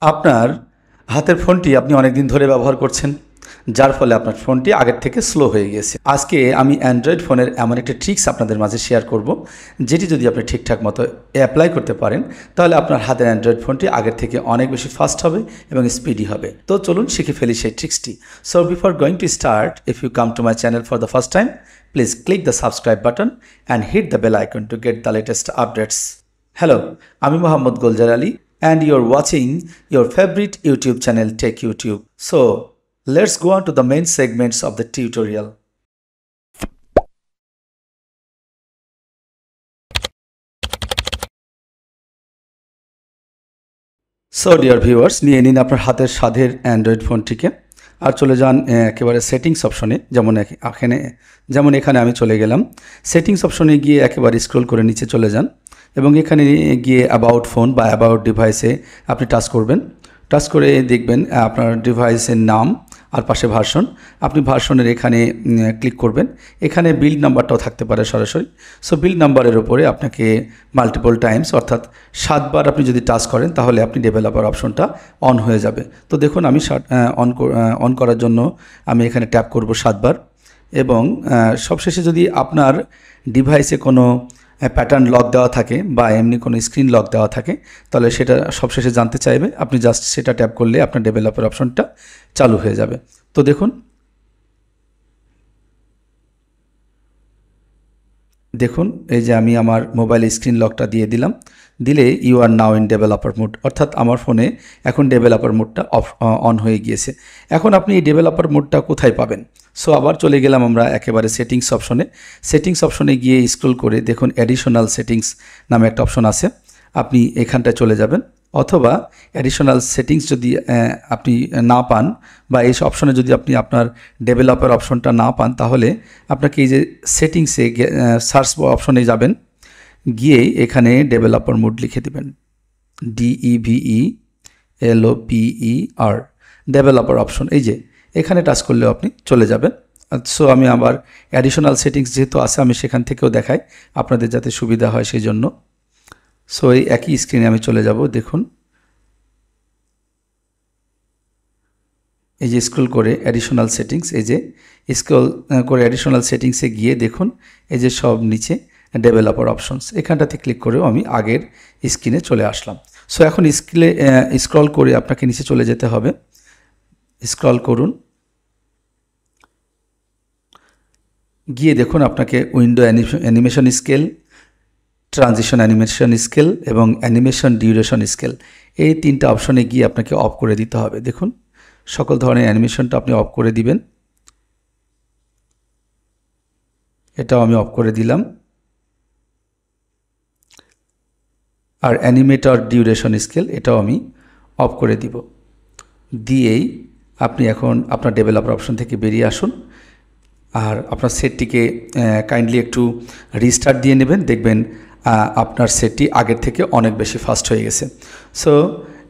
আপনার হাতের ফোনটি আপনি অনেক দিন ধরে ব্যবহার করছেন, যার ফলে আপনার ফোনটি আগের থেকে স্লো হয়ে গিয়েছে। আজকে আমি অ্যান্ড্রয়েড ফোনের এমন একটা ট্রিক্স আপনাদের মাঝে শেয়ার করব, যেটি যদি আপনি ঠিকঠাক মতো অ্যাপ্লাই করতে পারেন, তাহলে আপনার হাতের অ্যান্ড্রয়েড ফোনটি আগের থেকে অনেক বেশি ফাস্ট হবে এবং স্পিডি হবে। তো চলুন শিখে ফেলি সেই ট্রিক্সটি। So before going to start, if you come to my channel for the first time, please click the subscribe button and hit the bell icon to get the latest updates. Hello, আমি Mohammad Golzar Ali and you're watching your favorite YouTube channel Tech YouTube. So, let's go on to the main segments of the tutorial. So dear viewers, নিয়ে নিন আপনার হাতের স্বাদের Android ফোনটিকে আর চলে যান একেবারে settings অপশনে। যেমন এখানে আমি চলে গেলাম। সেটিংস অপশনে গিয়ে একেবারে স্ক্রল করে নিচে চলে যান এবং এখানে গিয়ে অ্যাবাউট ফোন বা অ্যাবাউট ডিভাইসে আপনি টাচ করবেন। টাচ করে দেখবেন আপনার ডিভাইসের নাম আর পাশে ভার্সন। আপনি ভার্সনের এখানে ক্লিক করবেন। এখানে বিল্ড নাম্বারটাও থাকতে পারে সরাসরি। সো বিল্ড নাম্বারের ওপরে আপনাকে মাল্টিপল টাইমস অর্থাৎ 7 বার আপনি যদি টাচ করেন, তাহলে আপনি ডেভেলপার অপশনটা অন হয়ে যাবে। তো দেখুন আমি অন করার জন্য আমি এখানে ট্যাপ করব 7 বার এবং সবশেষে যদি আপনার ডিভাইসে কোনো প্যাটার্ন লক দেওয়া থাকে বা এমনি কোনো স্ক্রিন লক দেওয়া থাকে, তাহলে সেটা সবশেষে জানতে চাইবে। আপনি জাস্ট সেটা ট্যাপ করলে আপনার ডেভেলপার অপশনটা চালু হয়ে যাবে। তো দেখুন এই যে আমি আমার মোবাইল স্ক্রিন লকটা দিয়ে দিলাম। দিলে you are now in developer mode, অর্থাৎ আমার ফোনে এখন ডেভেলপার মোডটা অন হয়ে গিয়েছে। এখন আপনি এই ডেভেলপার মোডটা কোথায় পাবেন? সো আবার চলে গেলাম আমরা একেবারে সেটিংস অপশনে। সেটিংস অপশনে গিয়ে স্ক্রল করে দেখুন অ্যাডিশনাল সেটিংস নামে একটা অপশন আছে। আপনি এখানটায় চলে যাবেন, অথবা অ্যাডিশনাল সেটিংস যদি আপনি না পান বা এই অপশনে যদি আপনি আপনার ডেভেলপার অপশনটা না পান, তাহলে আপনাকে এই যে সেটিংসে সার্চ অপশনে যাবেন, গিয়ে এখানে ডেভেলপার মোড লিখে দেবেন, DEVELOPER, ডেভেলপার অপশন। এই যে এখানে টাচ করলেও আপনি চলে যাবেন। সো আমি আবার অ্যাডিশনাল সেটিংস যেহেতু আছে, আমি সেখান থেকেও দেখাই আপনাদের যাতে সুবিধা হয় সেই জন্য। সো এই একই স্ক্রিনে আমি চলে যাব। দেখুন এই যে স্ক্রল করে অ্যাডিশনাল সেটিংস, এই যে স্ক্রল করে অ্যাডিশনাল সেটিংসে গিয়ে দেখুন এই যে সব নিচে ডেভেলপার অপশনস, এখানটাতে ক্লিক করেও আমি আগের স্ক্রিনে চলে আসলাম। সো এখন স্ক্রল করে আপনাকে নিচে চলে যেতে হবে। স্ক্রল করুন, গিয়ে দেখুন আপনাকে window animation scale, transition animation scale এবং অ্যানিমেশন ডিউরেশন স্কেল, এই 3টা অপশনে গিয়ে আপনাকে অফ করে দিতে হবে। দেখুন সকল ধরনের অ্যানিমেশনটা আপনি অফ করে দিবেন। এটাও আমি অফ করে দিলাম। আর অ্যানিমেটর ডিউরেশন স্কেল এটাও আমি অফ করে দিব। দিয়েই আপনি এখন আপনার ডেভেলপার অপশন থেকে বেরিয়ে আসুন আর আপনার সেটটিকে কাইন্ডলি একটু রিস্টার্ট দিয়ে নেবেন। দেখবেন আপনার সেটটি আগের থেকে অনেক বেশি ফাস্ট হয়ে গেছে। সো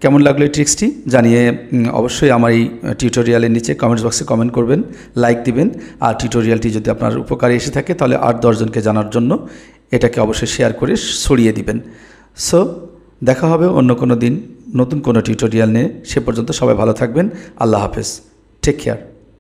কেমন লাগলো এই ট্রিক্সটি জানিয়ে অবশ্যই আমার এই টিউটোরিয়ালের নিচে কমেন্টস বক্সে কমেন্ট করবেন, লাইক দিবেন। আর টিউটোরিয়ালটি যদি আপনার উপকারে এসে থাকে, তাহলে 8-10 জনকে জানার জন্য এটাকে অবশ্যই শেয়ার করে ছড়িয়ে দিবেন। সো দেখা হবে অন্য কোনো দিন নতুন কোনো টিউটোরিয়াল নিয়ে। সে পর্যন্ত সবাই ভালো থাকবেন। আল্লাহ হাফেজ। Take care.